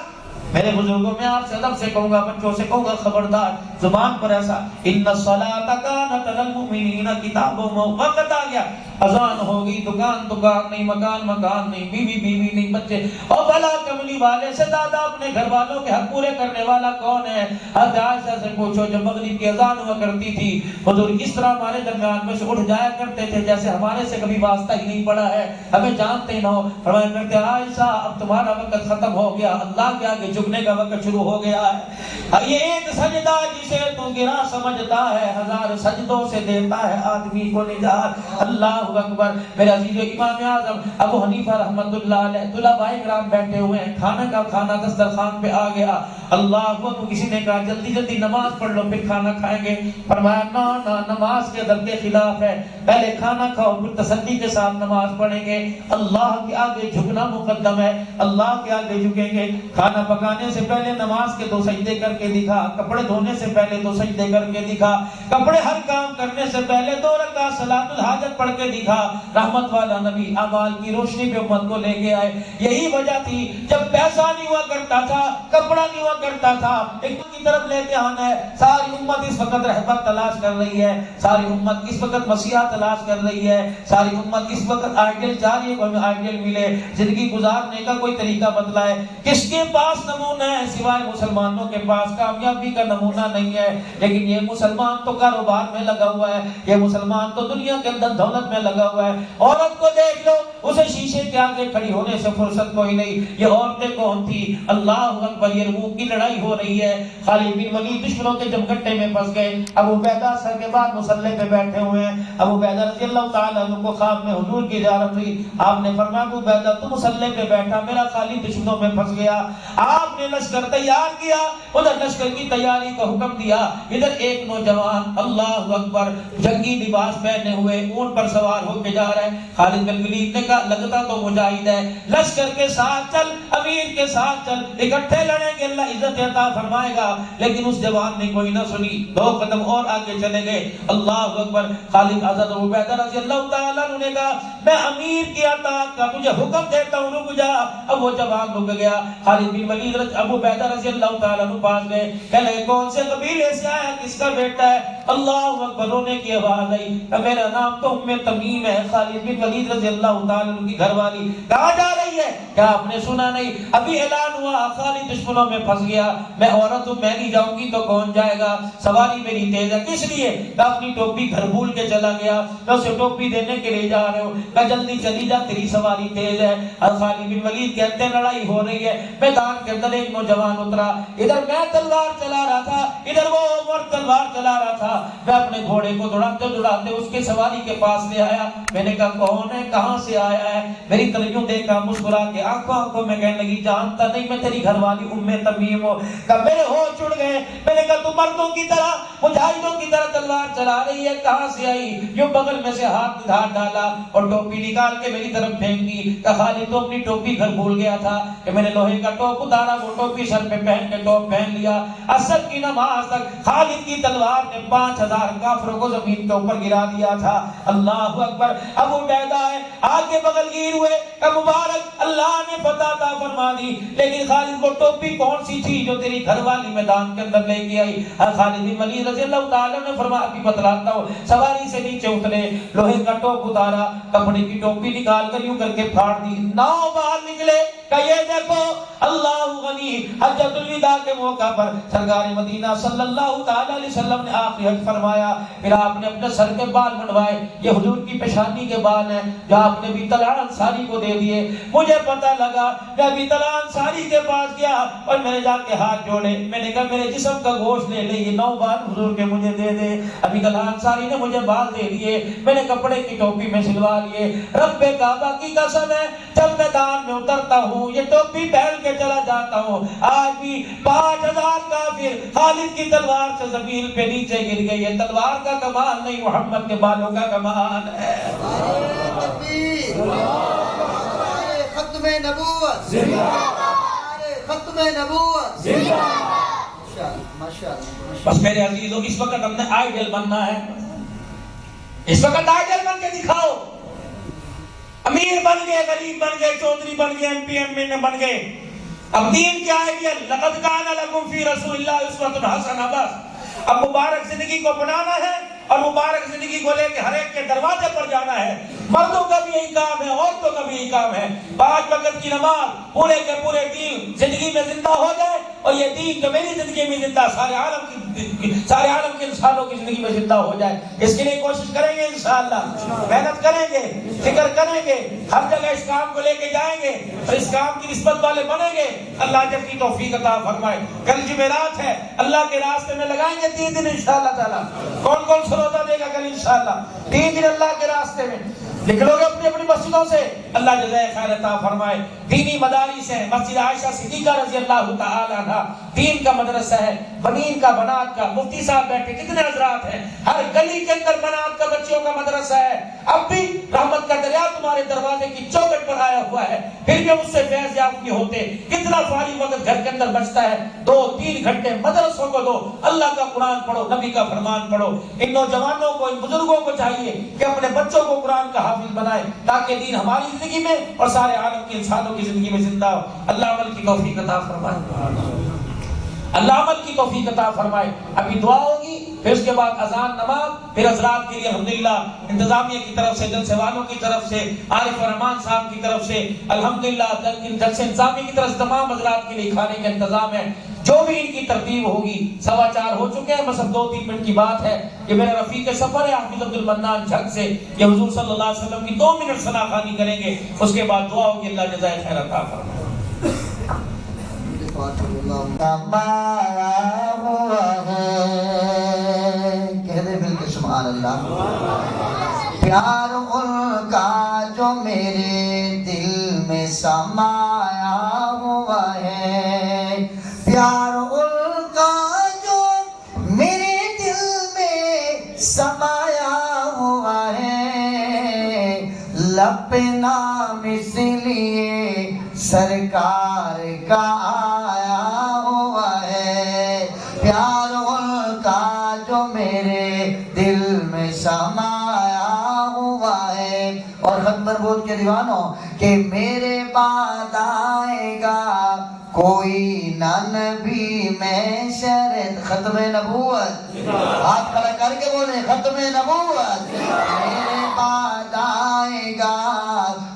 میرے بزرگوں میں آپ سے ادب سے کہوں گا، بچوں سے کہوں گا، خبردار زبان پر ایسا ان الصلاۃ کانت علی المؤمنین کتابا موقوتا آ گیا، اذان ہوگی، دکان دکان نہیں، مکان مکان نہیں، بیوی بیوی نہیں، بچے، اور بلا کملی والے سے زیادہ اپنے گھر والوں کے حق پورے کرنے والا کون ہے؟ حضرت عائشہ سے پوچھو، جب مغرب کی اذان ہوا کرتی تھی حضور اس طرح ہمارے درمیان میں سے اٹھ جایا کرتے تھے جیسے ہمارے سے کبھی واسطہ ہی نہیں پڑا ہے، ہمیں جانتے ہی نہ ہو، فرمایا کرتے عائشہ اب تمہارا وقت ختم ہو گیا، اللہ کے آگے جھکنے کا وقت شروع ہو گیا ہے، یہ ایک سجدہ جسے تو گرا سمجھتا ہے ہزار سجدوں سے دیتا ہے آدمی کو نجات۔ اللہ اکبر۔ میرے عزیز امام اعظم ابو حنیفہ رحمۃ اللہ علیہ، طلباء کرام بیٹھے ہوئے ہیں، کھانا دسترخوان پہ آ گیا، اللہ اکبر، کسی نے کہا جلدی جلدی نماز پڑھ لو پھر کھانا کھائیں گے، فرمایا نہ نماز کے ادب کے خلاف ہے، پہلے کھانا کھاؤ پھر تسلی کے ساتھ نماز پڑھیں گے، اللہ کے آگے جھکنا مقدم ہے، اللہ کے آگے جھکیں گے، کھانا پکانے سے پہلے نماز کے 2 سجدے کر کے دکھا، کپڑے دھونے سے پہلے 2 سجدے کر کے دکھا، کپڑے ہر کام کرنے سے پہلے 2 رکعت صلاۃ الحاجت پڑھ کے دکھا، رحمت والا نبی اعمال کی روشنی پہ امت کو لے کے آئے۔ یہی وجہ تھی جب پیسہ نہیں ہوا کرتا تھا، کپڑا نہیں ہوا کرتا تھا، ایک کی طرف لے کے آنا ہے، ساری امت اس وقت رحمت تلاش کر رہی ہے، ساری امت اس وقت مسیحا تلاش کر رہی ہے، ساری امت اس وقت آئیڈیل چاہ رہی ہے کہ ہمیں آئیڈیل ملے، زندگی گزارنے کا کوئی طریقہ بدلا ہے۔ کس کے پاس نمونہ ہے سوائے مسلمانوں کے پاس کامیابی کا نمونہ نہیں ہے، لیکن یہ مسلمان تو کاروبار میں لگا ہوا ہے، یہ مسلمان تو دنیا کے اندر دولت میں لگا ہوا ہے۔ عورت کو دیکھ لو، اسے شیشے کے آگے کھڑی ہونے سے فرصت کوئی نہیں۔ یہ عورتیں کون تھی؟ اللہ اکبر، یہ یرموک کی لڑائی ہو رہی ہے، خالد بن ولید دشمنوں کے جمگٹے میں پھنس گئے، ابو عبیدہ سر کے بعد مسلح پہ بیٹھے ہوئے ہیں، ابو عبیدہ رضی اللہ تعالیٰ عنہ کو خواب میں حضور کی زیارت ہوئی، آپ نے فرمایا ابو عبیدہ تو مسلح پہ بیٹھا، میرا خالد دشمنوں میں پھنس گیا، آپ نے لشکر تیار کیا، ادھر لشکر کی تیاری کا حکم دیا، ادھر ایک نوجوان اللہ اکبر جنگی لباس پہنے ہوئے اونٹ پر سوار ہو کے جا رہا ہے۔ خالد بن ولید نے کہا لگتا تو مجاہد ہے، لشکر کے ساتھ چل، امیر کے ساتھ چل، اکٹھے لڑیں گے اللہ عزت عطا فرمائے گا، لیکن اس جوان نے کوئی نہ سنی، 2 قدم اور آگے چلے گئے، اللہ اکبر۔ خالد حضرت ابو عبیدہ رضی اللہ تعالیٰ عنہ نے کہا میں امیر کی اطاعت کا تجھے حکم دیتا ہوں، رک جا۔ اب وہ جوان رک گیا، خالد بن ولید ابو عبیدہ رضی اللہ تعالیٰ عنہ پاس گئے، کہنے کون سے قبیلے سے آیا، کس کا بیٹا ہے؟ اللہ اکبر، رونے کی آواز آئی کہ میرا نام تو ام تمیم ہے، خالد بن ولید رضی اللہ تعالیٰ عنہ کی گھر والی کہاں جا رہی ہے؟ کیا آپ نے سنا نہیں؟ ابھی اعلان ہوا خالد دشمنوں میں پھنس گیا، میں عورت ہوں، میں نہیں جاؤں گی تو کون جائے گا، سواری میری تیز ہے، کس لیے؟ کہ اپنی ٹوپی گھر بھول کے چلا گیا، میں اسے ٹوپی دینے کے لیے جا رہے ہو، کہ جلدی چلی جا تیری سواری تیز ہے۔ خالد بن ولید کہتے ہیں لڑائی ہو رہی ہے، میدان کے اندر ایک نوجوان اترا، ادھر میں تلوار چلا رہا تھا، ادھر وہ عمر تلوار چلا رہا تھا، میں اپنے گھوڑے کو دوڑاتے دوڑاتے اس کے سواری کے پاس لے آیا، میں نے کہا کون ہے، کہاں سے آیا ہے؟ میری طرف یوں دیکھا، مسکرا کے آنکھوں میں کہنے لگی جانتا نہیں میں تیری گھر والی ام تمیم ہوں۔ کہ میرے ہوش اڑ گئے، میں نے کہا تو مردوں کی طرح مجاہدوں کی طرح تلوار چلا رہی ہے، کہاں سے آئی؟ یوں بغل میں سے ہاتھ ڈالا اور ٹوپی نکال کے میری طرف پھینک دی۔ کہ خالد تو اپنی ٹوپی گھر بھول گیا تھا، کہ میں نے لوہے کا ٹوپ اتارا، وہ ٹوپی سر پہ پہن کے ٹوپ پہن لیا۔ عصر کی نماز تک خالد کی تلوار نے 5000 کافروں کو زمین کے اوپر گرا دیا تھا۔ اللہ اکبر۔ ابو عبیدہ ہے آگے بغل گیر ہوئے کہ مبارک اللہ نے فتح عطا فرما دی، لیکن خالد کو ٹوپی کون سی تھی جو تیری گھر والی میدان کے اندر لے کے آئی؟ خالد بن ولید رضی اللہ تعالیٰ نے فرمایا ابھی بتلاتا ہوں، سواری سے نیچے اترے، لوہے کا ٹوپ اتارا، کپڑے کی ٹوپی نکال کر یوں کر کے پھاڑ دی، 9 باہر نکلے کہ یہ دیکھو اللہ غنی۔ حجۃ الوداع کے موقع پر سرکار مدینہ صلی اللہ تعالی علیہ وسلم نے آخری حج فرمایا، پھر آپ نے اپنے سر کے بال منڈوائے، یہ حضور کی پیشانی کے بال ہیں جو آپ نے ابی طلحہ انصاری کو دے دیے۔ مجھے پتہ لگا، میں ابی طلحہ انصاری کے پاس گیا اور میں نے جا کے ہاتھ جوڑے، میں نے کہا میرے جسم کا گوشت لے لے، یہ 9 بال حضور کے مجھے دے دے۔ ابی طلحہ انصاری نے مجھے بال دے دیے، میں نے کپڑے کی ٹوپی میں سلوا لیے۔ رب کعبہ کی قسم ہے جب میدان میں اترتا ہوں یہ ٹوپی پہن کے چلا جاتا ہوں، آج بھی 5000 کافر خالد کی تلوار سے زمین پہ نیچے گر گئی۔ یہ تلوار کا کمال نہیں، محمد کے بالوں کا کمال ہے۔ تکبیر، ختم نبوت، ختم نبوت، ماشاءاللہ۔ بس میرے عزیزوں اس وقت ہم نے آئیڈل بننا ہے، اس وقت آئیڈل بن کے دکھاؤ۔ امیر بن گئے، غریب بن گئے، چودھری بن گئے، ایم پی ایم این بن گئے، اب دین کیا ہے یہ لقد کان لکم فی رسول اللہ اسوۃ حسنہ بس. اب مبارک زندگی کو بنانا ہے اور مبارک زندگی کو لے کے ہر ایک کے دروازے پر جانا ہے. مردوں کا بھی یہی کام ہے, عورتوں کا بھی یہی کام ہے. 5 وقت کی نماز پورے کے پورے دین زندگی میں زندہ ہو جائے, اور یہ دین جو میری زندگی میں زندہ سارے عالم کے انسانوں کی زندگی میں زندہ ہو جائے. اس کے لیے کوشش کریں گے انشاءاللہ, محنت کریں گے, فکر کریں گے, ہر جگہ اس کام کو لے کے جائیں گے اور اس کام کی نسبت والے بنیں گے. اللہ جب کی توفیق عطا فرمائے. کل جمعرات ہے, اللہ کے راستے میں لگائیں گے 3 دن انشاءاللہ تعالی. کون سروتا دے گا کل انشاءاللہ 3 دن اللہ کے راستے میں نکلو گے اپنی اپنی مسجدوں سے. اللہ جزائے خیر عطا فرمائے. دینی مدارس ہیں, مسجد عائشہ صدیقہ رضی اللہ تعالی عنہ دین کا مدرسہ ہے, بنین کا بنات کا. مفتی صاحب بیٹھے, کتنے حضرات ہیں, ہر گلی کے اندر بنات کا بچیوں کا مدرسہ ہے. اب بھی رحمت کا دریا تمہارے دروازے کی چوکھٹ پر آیا ہوا ہے, پھر بھی اس سے فیض یافتہ ہوتے. کتنا فارغ وقت گھر کے اندر بچتا ہے, 2-3 گھنٹے مدرسوں کو دو, اللہ کا قرآن پڑھو, نبی کا فرمان پڑھو. ان نوجوانوں کو, ان بزرگوں کو چاہیے کہ اپنے بچوں کو قرآن کا حافظ بنائے تاکہ دین ہماری زندگی میں اور سارے عالم کے انسانوں کی زندگی میں زندہ ہو. اللہ عمل کی توفیق عطا فرمائے. اللہ عمل کی توفیق عطا فرمائے. ابھی دعا ہوگی, پھر اس کے بعد اذان, نماز, پھر حضرات کے لیے الحمدللہ انتظامیہ کی طرف سے, جلسے والوں کی طرف سے, عارف الرحمان صاحب کی طرف سے الحمدللہ جلسے انتظامیہ کی طرف سے تمام حضرات کے لیے کھانے کا انتظام ہے. جو بھی ان کی ترتیب ہوگی. 4:15 ہو چکے ہیں, بس اب 2-3 منٹ کی بات ہے. یہ میرا رفیق سفر ہے حافظ عبد المنان جھنگ سے, یہ حضور صلی اللہ علیہ وسلم کی 2 منٹ ثنا خوانی کریں گے, اس کے بعد دعا ہوگی. اللہ جزائے خیر عطا فرمائے. سمایا ہوا ہے, کہہ دے مل کے سبحان اللہ. پیار ان کا جو میرے دل میں سمایا ہوا ہے, پیار ان کا جو میرے دل میں سمایا ہوا ہے, لب نام اس لیے سرکار کا آیا ہوا ہے. پیار ان کا جو میرے دل میں سمایا ہوا ہے. اور ختم نبوت کے دیوانوں کہ میرے بعد آئے گا کوئی نہ نبی میں شرط. ختم نبوت, ہاتھ کھڑا کر کے بولے ختم نبوت. میرے بعد آئے گا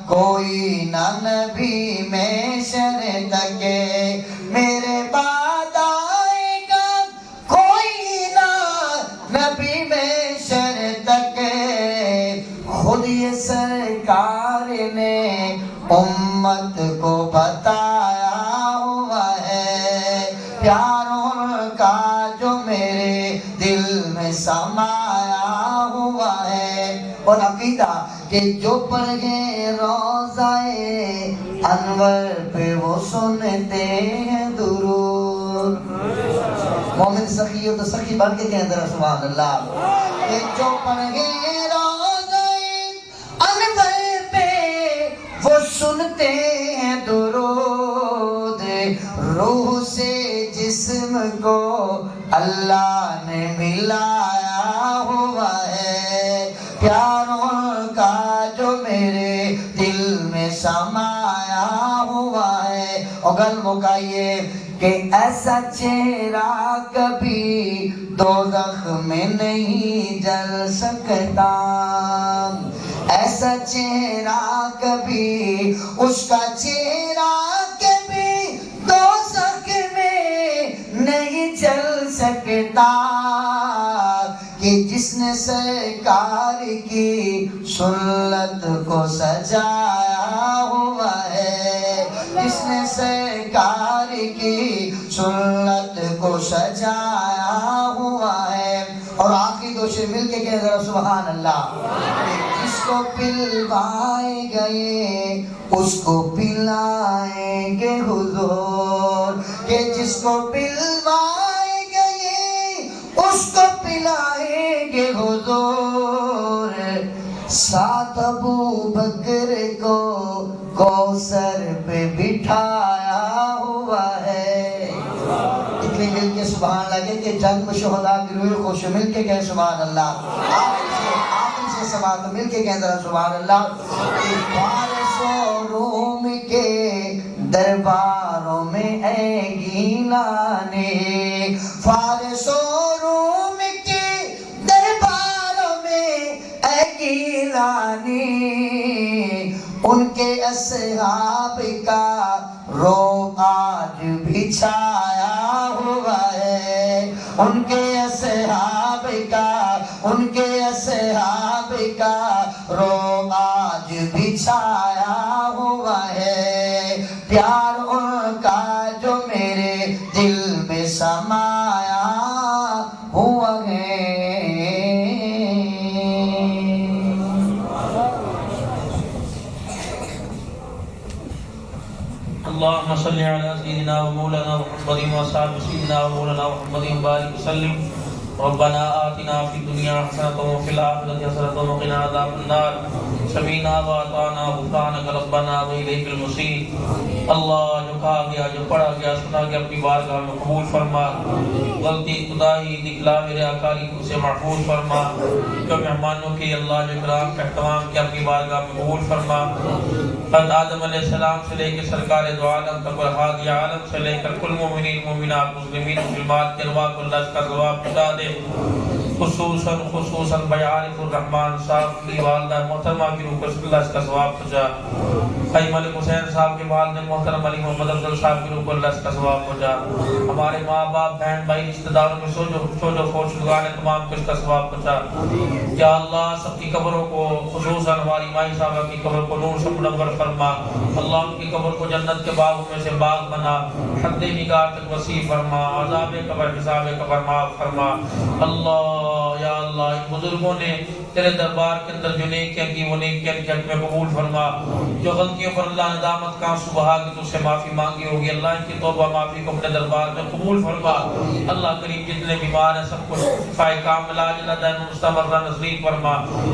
کوئی نہ نبی میں شرط کے, میرے بعد آئے گا کوئی نہ نبی میں شرط کے. خود یہ سرکار نے امت کو بتایا ہوا ہے. پیار ان کا جو میرے دل میں سمایا ہوا ہے. اور عقیدہ کہ جو پڑھ گئے روضہ انور پہ وہ سنتے ہیں درود. مومن سخی ہو تو سخی بن کے کہہ ذرا سبحان اللہ. کہ جو پڑھ گئے روضہ انور پہ وہ سنتے ہیں درود. روح سے جسم کو اللہ نے ملایا ہوا ہے. پیار ان کا جو میرے دل میں سمایا ہوا ہے. اور گل مکائیے کہ ایسا چہرہ کبھی دوزخ میں نہیں جل سکتا, ایسا چہرہ کبھی, اس کا چہرہ کبھی دوزخ میں نہیں جل سکتا. کہ جس نے سرکار کی سنت کو سجایا ہوا ہے, جس نے سرکار کی سنت کو سجایا ہوا ہے. اور آخری دو شعر مل کے کہہ ذرا سبحان اللہ. جس کو پلوائے گئے اس کو پلائیں گے حضور, کہ جس کو پلوائے گئے اس کو پلائیں گے حضور. ساتھ ابو بکر کو کوثر پہ بٹھایا ہوا ہے. اتنے مل کے سبحان اللہ کہ جنگ میں شہداء کی روح خوش مل کے کہے سبحان اللہ. آخر سے سبحان مل کے کہے ذرا سبحان اللہ. فارس و روم کے درباروں میں اے گیلانے، فارس و روم کے درباروں میں اے گیلانی، ان کے اصحاب کا روب آج بھی چھایا ہوا ہے، ان کے اصحاب کا روب آج بھی چھایا ہوا ہے، پیار ان کا جو میرے دل میں سمایا ہوا ہے۔ اللهم صل على سيدنا ومولانا محمد وصحبه سيدنا ومولانا محمد وبارك وسلم. ربنا آتنا في الدنيا حسنة وفي الآخرة حسنة وقنا عذاب النار. سمعنا وأطعنا غفرانك ربنا وإليك المصير. اللہ جو کہا گیا، جو پڑھا گیا، سنا گیا، اپنی بارگاہ میں قبول فرما. غلطی خدائی دکھلا میرے اکالی کو سے محفوظ فرما. جو مہمانوں کی اللہ جو اکرام کا احترام کیا اپنی بارگاہ میں قبول فرما. حضرت آدم علیہ السلام سے لے کے سرکار دو عالم تک اور ہادی عالم سے لے کر کل مومنین مومنات مسلمین مسلمات کے ارواح کو اللہ کا ثواب پہنچا دے. خصوصاً بھائی عارف الرحمان صاحب کی والدہ محترمہ کی روح کو اللہ اس کا ثواب پہنچا. بھائی ملک حسین صاحب کے والد محترم علی محمد افضل صاحب کی روح کو اللہ اس کا ثواب پہنچا. ہمارے ماں باپ بہن بھائی رشتہ داروں میں سوجو فوجگار تمام کو اس کا ثواب پہنچا. یا اللہ سب کی قبروں کو خصوصاً ہماری مائی صاحبہ کی قبر کو نور سے منور فرما. اللہ ان کی قبر کو جنت کے باغوں میں سے باغ بنا. حد نگاہ تک وسیع فرما. عذاب قبر حساب قبر معاف فرما. اللہ یا اللہ ان بزرگوں نے تیرے دربار کے اندر جو نیکیاں کی وہ نیکیاں کے حق میں قبول فرما. جو غلطیوں پر اللہ ندامت کا آنسو بہا کے تجھ سے معافی مانگی ہوگی اللہ ان کی توبہ معافی کو اپنے دربار میں قبول فرما. اللہ کریم جتنے بیمار ہیں سب کو شفائے کامل عاجل دائم مستمرہ نصیب فرما.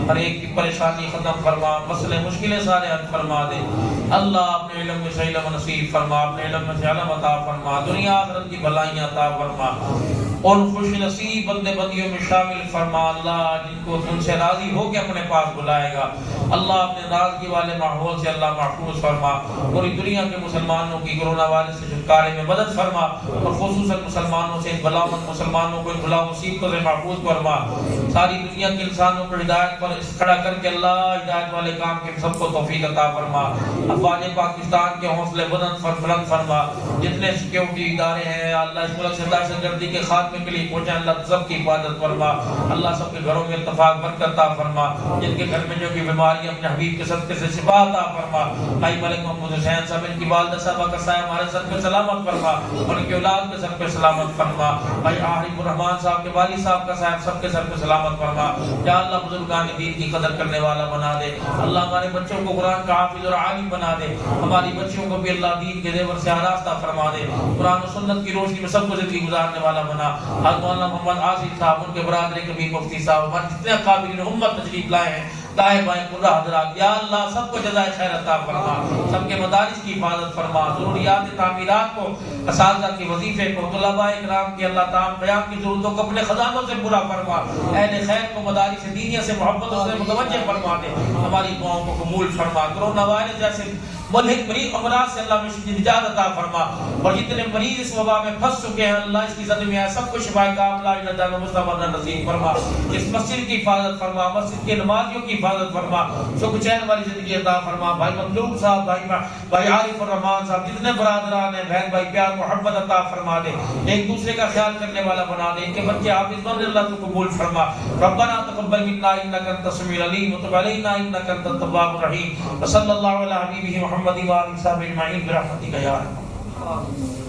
ہر ایک کی پریشانی ختم فرما. مسئلے مشکلیں سارے حل فرما دے. اللہ اپنے علم میں سے علم نصیب فرما. اپنے علم میں سے علم عطا فرما. دنیا آخرت کی بھلائیاں عطا فرما. ان خوش نصیب بندے بندیوں میں شامل فرما. اللہ جن کو تم سے راضی ہو کے اپنے پاس بلائے گا اللہ اپنے ناراضگی والے ماحول سے اللہ محفوظ فرما. پوری دنیا کے مسلمانوں کی کرونا وائرس سے چھٹکارے میں مدد فرما اور خصوصاً مسلمانوں سے بلاوت مسلمانوں کو بلا مصیبتوں سے محفوظ فرما. ساری دنیا کے انسانوں کو ہدایت پر کھڑا کر کے اللہ ہدایت والے کام کے سب کو توفیق عطا فرما. افواج پاکستان کے حوصلے بلند فرما. جتنے سیکیورٹی ادارے ہیں اللہ اس ملک سے دہشت گردی کے خاتمے کے لیے پہنچے اللہ سب کی حفاظت فرما. اللہ سب کے گھروں میں اتفاق برکت عطا فرما. جن کے گھر میں جو کی بیماری اپنے حبیب کے صدقے سے شفا عطا فرما. بھائی ملک محمد حسین صاحب ان کی والدہ صاحبہ کا سایہ ہمارے سر پہ سلامت فرما. ان کی اولاد کے سر پہ سلامت فرما. بھائی عارف الرحمان صاحب کے والد صاحب کا سایہ سب کے سر پہ سلامت فرما. یا اللہ بزرگان دین کی قدر کرنے والا بنا دے. اللہ ہمارے بچوں کو قرآن کا حافظ اور عالم بنا دے. ہماری بچیوں کو بھی اللہ دین کے زیور سے آراستہ فرما دے. قرآن و سنت کی روشنی میں سب کو زندگی گزارنے والا بنا. حضرت مولانا محمد عاصف صاحب ان کے برادر کبیر مفتی صاحب ہمارے جتنے قابلین امت تشریف لائے ہیں دائیں بائیں قرہ حضرات یا اللہ سب کو جزائے خیر عطا فرما. سب کے مدارس کی حفاظت فرما. ضروریات تعمیرات کو اساتذہ کے وظیفے کو طلباء اکرام کی اللہ تعالیٰ قیام کی ضرورتوں کو اپنے خزانوں سے پورا فرما. اہل خیر کو مدارس دینیہ سے محبت سے متوجہ فرما دے. ہماری دعاؤں کو قبول فرما. کرونا وائرس جیسے ملحق مریض امراض سے اللہ میں نجات عطا فرما. اور جتنے مریض اس وبا میں پھنس چکے ہیں اللہ اس کی زد میں ہے سب کو شفا کاملہ عجل مستمر نصیب فرما. اس مسجد کی حفاظت فرما. مسجد کے نمازیوں کی حفاظت فرما. سکھ چین والی زندگی عطا فرما. بھائی مملوک صاحب بھائی عارف الرحمان صاحب جتنے برادران ہیں بہن بھائی پیار محبت عطا فرما دے. ایک دوسرے کا خیال کرنے والا بنا دے. ان کے بچے حافظ بن اللہ تو قبول فرما. ربنا تقبل منا انک انت السمیع العلیم وتب علینا انک انت التواب الرحیم. وصلی اللہ علی حبیبہ محمد و آلہ وصحبہ اجمعین برحمتک یا ارحم الراحمین.